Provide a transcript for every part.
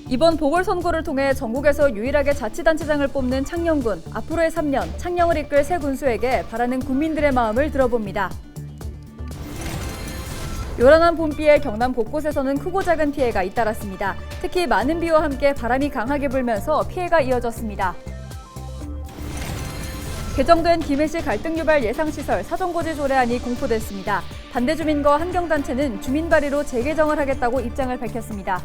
이번 보궐선거를 통해 전국에서 유일하게 자치단체장을 뽑는 창녕군. 앞으로의 3년, 창녕을 이끌 새 군수에게 바라는 국민들의 마음을 들어봅니다. 요란한 봄비에 경남 곳곳에서는 크고 작은 피해가 잇따랐습니다. 특히 많은 비와 함께 바람이 강하게 불면서 피해가 이어졌습니다. 개정된 김해시 갈등 유발 예상시설 사전고지 조례안이 공포됐습니다. 반대 주민과 환경단체는 주민 발의로 재개정을 하겠다고 입장을 밝혔습니다.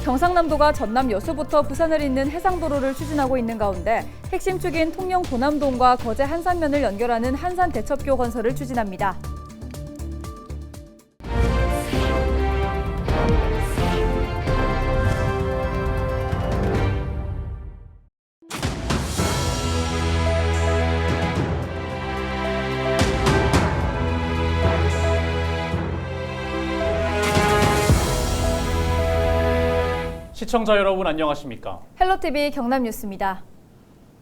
경상남도가 전남 여수부터 부산을 잇는 해상도로를 추진하고 있는 가운데 핵심 축인 통영 도남동과 거제 한산면을 연결하는 한산대첩교 건설을 추진합니다. 시청자 여러분 안녕하십니까? 헬로티비 경남뉴스입니다.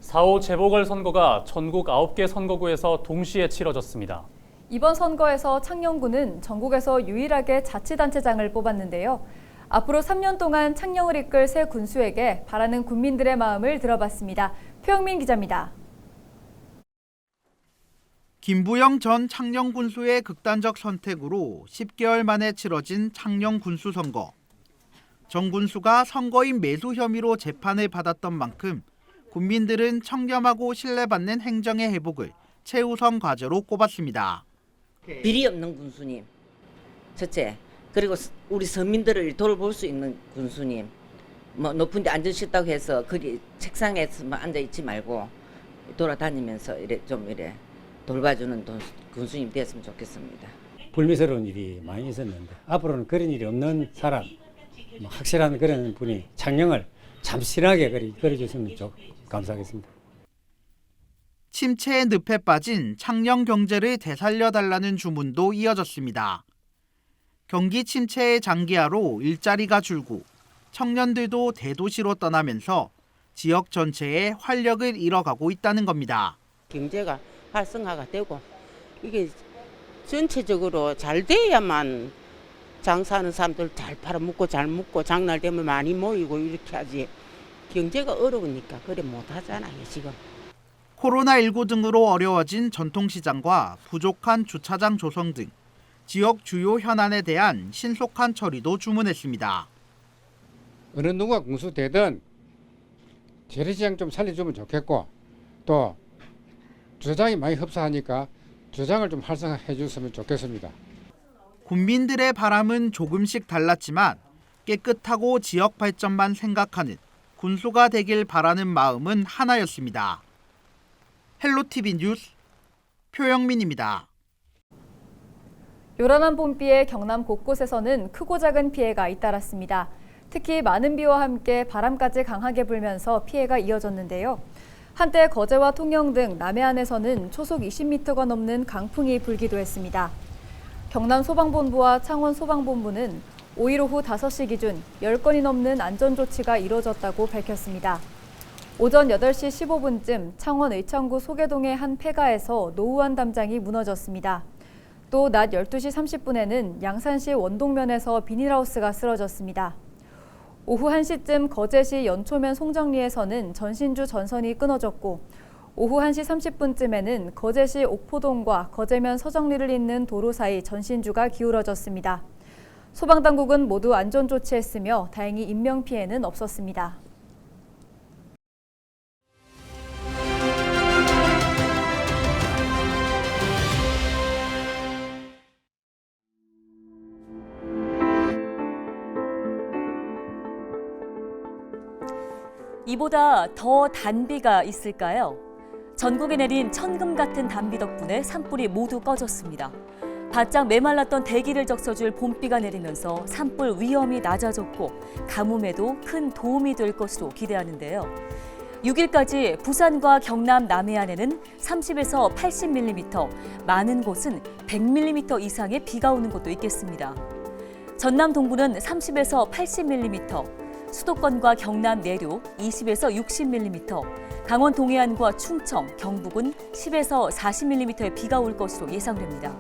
4.5 재보궐선거가 전국 9개 선거구에서 동시에 치러졌습니다. 이번 선거에서 창녕군은 전국에서 유일하게 자치단체장을 뽑았는데요. 앞으로 3년 동안 창녕을 이끌 새 군수에게 바라는 국민들의 마음을 들어봤습니다. 표영민 기자입니다. 김부영 전 창녕군수의 극단적 선택으로 10개월 만에 치러진 창녕군수 선거. 정 군수가 선거인 매수 혐의로 재판을 받았던 만큼 국민들은 청렴하고 신뢰받는 행정의 회복을 최우선 과제로 꼽았습니다. 비리 없는 군수님, 첫째. 그리고 우리 서민들을 돌볼 수 있는 군수님. 뭐 높은 데 앉으셨다고 해서 거기 책상에서만 앉아 있지 말고 돌아다니면서 이래 돌봐주는 군수님 됐으면 좋겠습니다. 불미스러운 일이 많이 있었는데 앞으로는 그런 일이 없는 사람, 확실한 그런 분이 창녕을 참신하게 그려주시면 감사하겠습니다. 침체의 늪에 빠진 창녕 경제를 되살려달라는 주문도 이어졌습니다. 경기 침체의 장기화로 일자리가 줄고 청년들도 대도시로 떠나면서 지역 전체에 활력을 잃어가고 있다는 겁니다. 경제가 활성화가 되고 이게 전체적으로 잘 돼야만 장사하는 사람들 잘 팔아먹고 잘 먹고 장날 되면 많이 모이고 이렇게 하지. 경제가 어려우니까 그래 못하잖아요 지금. 코로나19 등으로 어려워진 전통시장과 부족한 주차장 조성 등 지역 주요 현안에 대한 신속한 처리도 주문했습니다. 어느 누가 군수되든 재래시장 좀 살려주면 좋겠고 또 주차장이 많이 흡사하니까 주차장을 좀 활성화해 줬으면 좋겠습니다. 국민들의 바람은 조금씩 달랐지만 깨끗하고 지역 발전만 생각하는 군수가 되길 바라는 마음은 하나였습니다. 헬로티비 뉴스 표영민입니다. 요란한 봄비에 경남 곳곳에서는 크고 작은 피해가 잇따랐습니다. 특히 많은 비와 함께 바람까지 강하게 불면서 피해가 이어졌는데요. 한때 거제와 통영 등 남해안에서는 초속 20m가 넘는 강풍이 불기도 했습니다. 경남소방본부와 창원소방본부는 5일 오후 5시 기준 10건이 넘는 안전조치가 이루어졌다고 밝혔습니다. 오전 8시 15분쯤 창원 의창구 소계동의 한 폐가에서 노후한 담장이 무너졌습니다. 또 낮 12시 30분에는 양산시 원동면에서 비닐하우스가 쓰러졌습니다. 오후 1시쯤 거제시 연초면 송정리에서는 전신주 전선이 끊어졌고 오후 1시 30분쯤에는 거제시 옥포동과 거제면 서정리를 잇는 도로 사이 전신주가 기울어졌습니다. 소방당국은 모두 안전조치했으며 다행히 인명피해는 없었습니다. 이보다 더 단비가 있을까요? 전국에 내린 천금 같은 단비 덕분에 산불이 모두 꺼졌습니다. 바짝 메말랐던 대기를 적셔줄 봄비가 내리면서 산불 위험이 낮아졌고 가뭄에도 큰 도움이 될 것으로 기대하는데요. 6일까지 부산과 경남 남해안에는 30에서 80mm, 많은 곳은 100mm 이상의 비가 오는 곳도 있겠습니다. 전남 동부는 30에서 80mm, 수도권과 경남 내륙 20에서 60mm, 강원 동해안과 충청, 경북은 10에서 40mm의 비가 올 것으로 예상됩니다.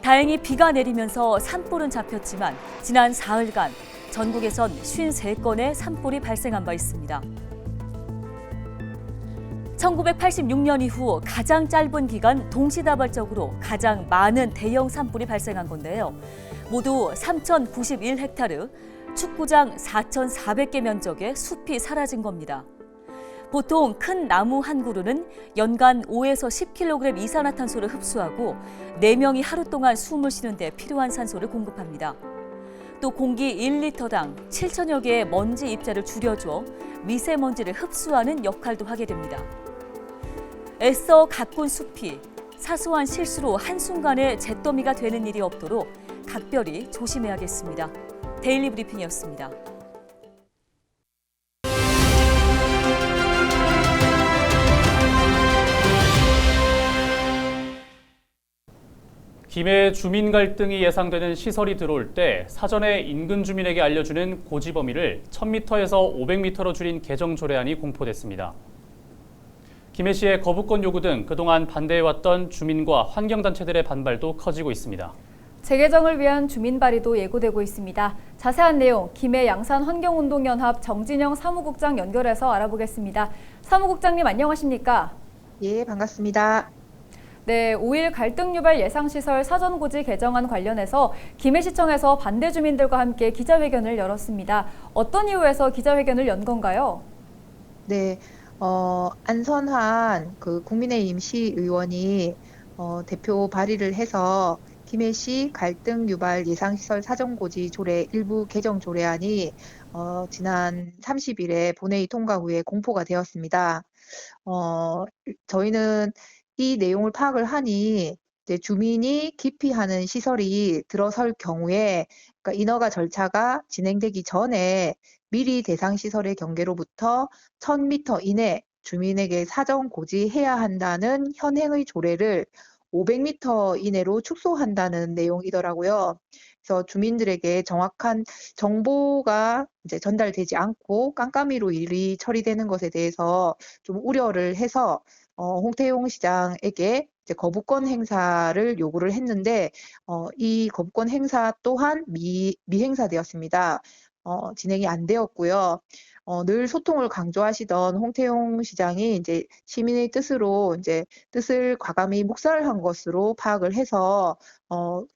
다행히 비가 내리면서 산불은 잡혔지만 지난 사흘간 전국에선 53건의 산불이 발생한 바 있습니다. 1986년 이후 가장 짧은 기간 동시다발적으로 가장 많은 대형 산불이 발생한 건데요. 모두 3,091헥타르, 축구장 4,400개 면적의 숲이 사라진 겁니다. 보통 큰 나무 한 그루는 연간 5에서 10kg 이산화탄소를 흡수하고 4명이 하루 동안 숨을 쉬는 데 필요한 산소를 공급합니다. 또 공기 1리터당 7천여 개의 먼지 입자를 줄여줘 미세먼지를 흡수하는 역할도 하게 됩니다. 애써 가꾼 숲이 사소한 실수로 한순간에 잿더미가 되는 일이 없도록 각별히 조심해야겠습니다. 데일리 브리핑이었습니다. 김해 주민 갈등이 예상되는 시설이 들어올 때 사전에 인근 주민에게 알려주는 고지 범위를 1000m에서 500m로 줄인 개정 조례안이 공포됐습니다. 김해시의 거부권 요구 등 그동안 반대해왔던 주민과 환경단체들의 반발도 커지고 있습니다. 재개정을 위한 주민 발의도 예고되고 있습니다. 자세한 내용 김해 양산환경운동연합 정진영 사무국장 연결해서 알아보겠습니다. 사무국장님 안녕하십니까? 예, 반갑습니다. 네, 5일 갈등 유발 예상시설 사전고지 개정안 관련해서 김해시청에서 반대 주민들과 함께 기자회견을 열었습니다. 어떤 이유에서 기자회견을 연 건가요? 네, 안선환 국민의힘 시의원이 대표 발의를 해서 김해시 갈등 유발 예상시설 사전고지 조례 일부 개정 조례안이 지난 30일에 본회의 통과 후에 공포가 되었습니다. 저희는 이 내용을 파악을 하니 이제 주민이 기피하는 시설이 들어설 경우에 그러니까 인허가 절차가 진행되기 전에 미리 대상 시설의 경계로부터 1000m 이내 주민에게 사전 고지해야 한다는 현행의 조례를 500m 이내로 축소한다는 내용이더라고요. 그래서 주민들에게 정확한 정보가 이제 전달되지 않고 깜깜이로 일이 처리되는 것에 대해서 좀 우려를 해서 홍태용 시장에게 이제 거부권 행사를 요구를 했는데 이 거부권 행사 또한 미행사되었습니다. 진행이 안 되었고요. 늘 소통을 강조하시던 홍태용 시장이 이제 시민의 뜻으로 이제 뜻을 과감히 묵살한 것으로 파악을 해서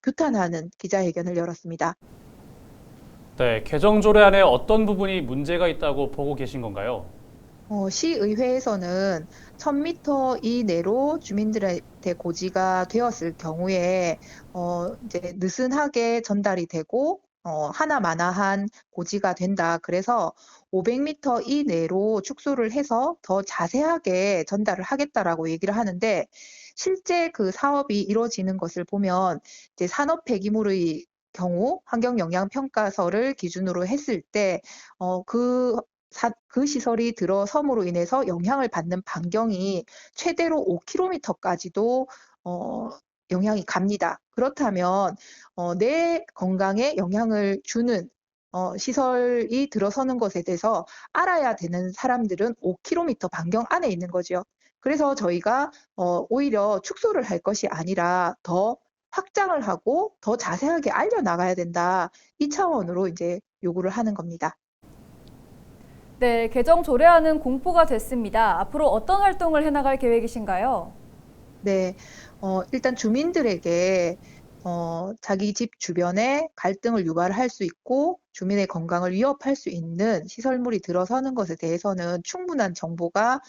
규탄하는 기자회견을 열었습니다. 네, 개정 조례안에 어떤 부분이 문제가 있다고 보고 계신 건가요? 시의회에서는 1000m 이내로 주민들한테 고지가 되었을 경우에 이제 느슨하게 전달이 되고 하나마나한 고지가 된다. 그래서 500m 이내로 축소를 해서 더 자세하게 전달을 하겠다라고 얘기를 하는데 실제 그 사업이 이루어지는 것을 보면 이제 산업 폐기물의 경우 환경영향평가서를 기준으로 했을 때 그 시설이 들어섬으로 인해서 영향을 받는 반경이 최대로 5km까지도 영향이 갑니다. 그렇다면 내 건강에 영향을 주는 시설이 들어서는 것에 대해서 알아야 되는 사람들은 5km 반경 안에 있는 거죠. 그래서 저희가 오히려 축소를 할 것이 아니라 더 확장을 하고 더 자세하게 알려나가야 된다. 이 차원으로 이제 요구를 하는 겁니다. 네, 개정 조례안은 공포가 됐습니다. 앞으로 어떤 활동을 해나갈 계획이신가요? 네, 일단 주민들에게 자기 집 주변에 갈등을 유발할 수 있고 주민의 건강을 위협할 수 있는 시설물이 들어서는 것에 대해서는 충분한 정보가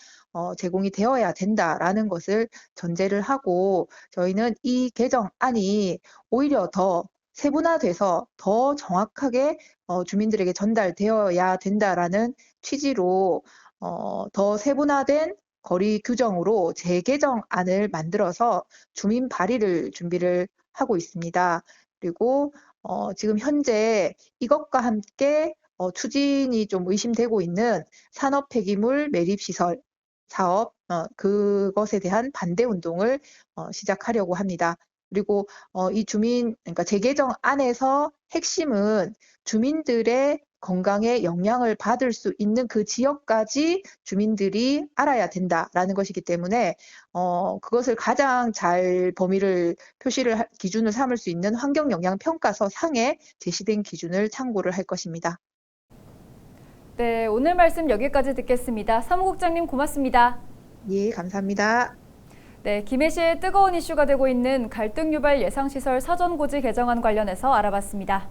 제공이 되어야 된다라는 것을 전제를 하고 저희는 이 개정안이 오히려 더 세분화돼서 더 정확하게 주민들에게 전달되어야 된다라는 취지로 더 세분화된 거리 규정으로 재개정안을 만들어서 주민 발의를 준비를 하고 있습니다. 그리고 지금 현재 이것과 함께 추진이 좀 의심되고 있는 산업 폐기물 매립시설 사업 그것에 대한 반대 운동을 시작하려고 합니다. 그리고 이 그러니까 재개정안에서 핵심은 주민들의 건강에 영향을 받을 수 있는 그 지역까지 주민들이 알아야 된다라는 것이기 때문에 그것을 가장 잘 범위를 기준을 삼을 수 있는 환경영향평가서 상에 제시된 기준을 참고를 할 것입니다. 네, 오늘 말씀 여기까지 듣겠습니다. 사무국장님 고맙습니다. 예, 감사합니다. 네, 김해시의 뜨거운 이슈가 되고 있는 갈등 유발 예상시설 사전고지 개정안 관련해서 알아봤습니다.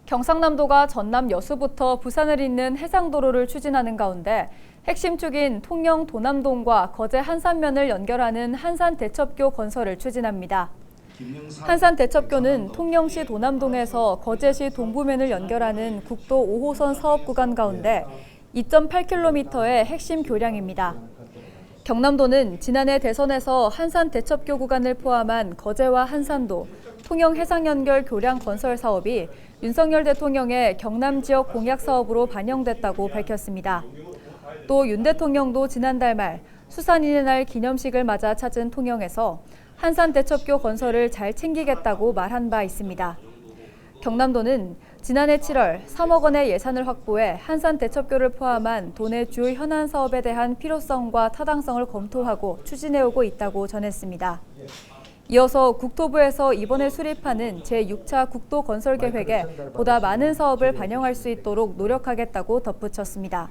경상남도가 전남 여수부터 부산을 잇는 해상도로를 추진하는 가운데 핵심 축인 통영 도남동과 거제 한산면을 연결하는 한산대첩교 건설을 추진합니다. 한산대첩교는 통영시 도남동에서 거제시 동부면을 연결하는 국도 5호선 사업 구간 가운데 2.8km의 핵심 교량입니다. 경남도는 지난해 대선에서 한산대첩교 구간을 포함한 거제와 한산도, 통영 해상연결 교량 건설 사업이 윤석열 대통령의 경남 지역 공약 사업으로 반영됐다고 밝혔습니다. 또 윤 대통령도 지난달 말 수산인의 날 기념식을 맞아 찾은 통영에서 한산대첩교 건설을 잘 챙기겠다고 말한 바 있습니다. 경남도는 지난해 7월 3억 원의 예산을 확보해 한산대첩교를 포함한 도내 주요 현안 사업에 대한 필요성과 타당성을 검토하고 추진해오고 있다고 전했습니다. 이어서 국토부에서 이번에 수립하는 제6차 국도 건설 계획에 보다 많은 사업을 반영할 수 있도록 노력하겠다고 덧붙였습니다.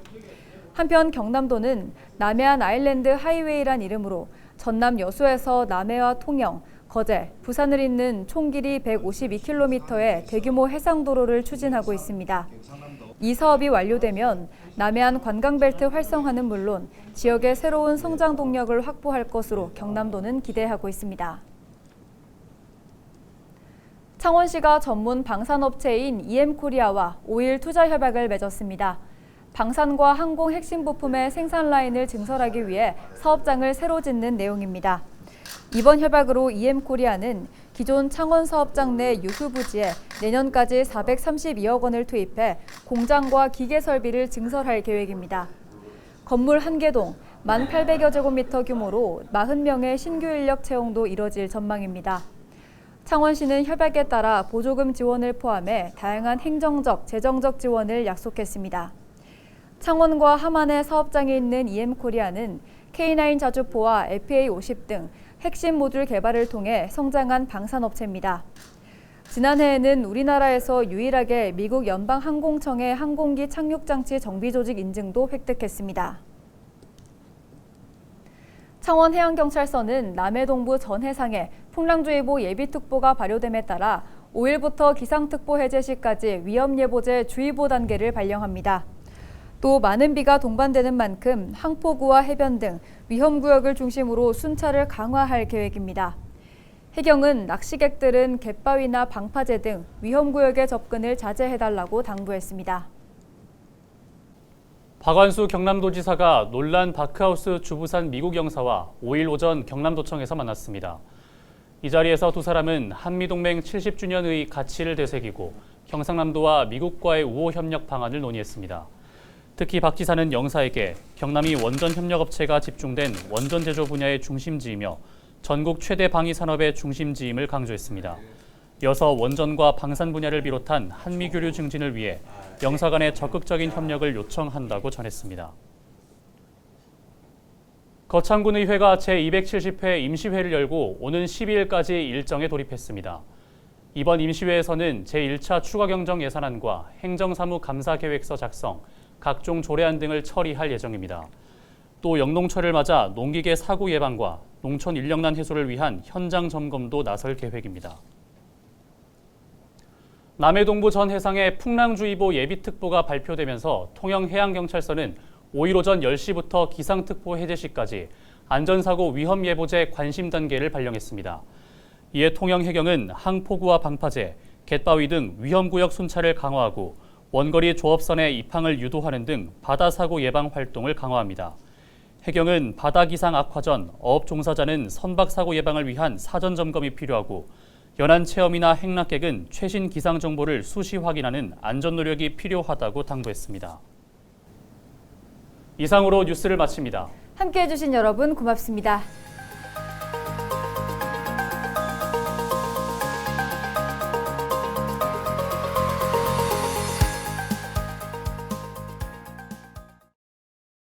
한편 경남도는 남해안 아일랜드 하이웨이란 이름으로 전남 여수에서 남해와 통영, 거제, 부산을 잇는 총 길이 152km의 대규모 해상도로를 추진하고 있습니다. 이 사업이 완료되면 남해안 관광벨트 활성화는 물론 지역의 새로운 성장 동력을 확보할 것으로 경남도는 기대하고 있습니다. 창원시가 전문 방산업체인 EM코리아와 5일 투자 협약을 맺었습니다. 방산과 항공 핵심 부품의 생산 라인을 증설하기 위해 사업장을 새로 짓는 내용입니다. 이번 협약으로 EM코리아는 기존 창원 사업장 내 유휴 부지에 내년까지 432억 원을 투입해 공장과 기계 설비를 증설할 계획입니다. 건물 1개동 1,800여 제곱미터 규모로 40명의 신규 인력 채용도 이뤄질 전망입니다. 창원시는 협약에 따라 보조금 지원을 포함해 다양한 행정적, 재정적 지원을 약속했습니다. 창원과 함안에 사업장이 있는 EM코리아는 K9 자주포와 FA50 등 핵심 모듈 개발을 통해 성장한 방산업체입니다. 지난해에는 우리나라에서 유일하게 미국 연방항공청의 항공기 착륙장치 정비조직 인증도 획득했습니다. 창원해양경찰서는 남해동부 전 해상에 풍랑주의보 예비특보가 발효됨에 따라 5일부터 기상특보 해제 시까지 위험예보제 주의보 단계를 발령합니다. 또 많은 비가 동반되는 만큼 항포구와 해변 등 위험구역을 중심으로 순찰을 강화할 계획입니다. 해경은 낚시객들은 갯바위나 방파제 등 위험구역의 접근을 자제해달라고 당부했습니다. 박완수 경남도지사가 논란 바크하우스 주부산 미국 영사와 5일 오전 경남도청에서 만났습니다. 이 자리에서 두 사람은 한미동맹 70주년의 가치를 되새기고 경상남도와 미국과의 우호 협력 방안을 논의했습니다. 특히 박 지사는 영사에게 경남이 원전 협력업체가 집중된 원전 제조 분야의 중심지이며 전국 최대 방위 산업의 중심지임을 강조했습니다. 이어서 원전과 방산 분야를 비롯한 한미 교류 증진을 위해 영사 간의 적극적인 협력을 요청한다고 전했습니다. 거창군의회가 제270회 임시회를 열고 오는 12일까지 일정에 돌입했습니다. 이번 임시회에서는 제1차 추가경정 예산안과 행정사무 감사계획서 작성, 각종 조례안 등을 처리할 예정입니다. 또 영농철을 맞아 농기계 사고 예방과 농촌 인력난 해소를 위한 현장 점검도 나설 계획입니다. 남해동부 전 해상에 풍랑주의보 예비특보가 발표되면서 통영해양경찰서는 5일 오전 10시부터 기상특보 해제 시까지 안전사고 위험예보제 관심 단계를 발령했습니다. 이에 통영해경은 항포구와 방파제, 갯바위 등 위험구역 순찰을 강화하고 원거리 조업선의 입항을 유도하는 등 바다사고 예방 활동을 강화합니다. 해경은 바다기상 악화 전 어업 종사자는 선박사고 예방을 위한 사전 점검이 필요하고 연안 체험이나 행락객은 최신 기상 정보를 수시 확인하는 안전 노력이 필요하다고 당부했습니다. 이상으로 뉴스를 마칩니다. 함께해 주신 여러분 고맙습니다.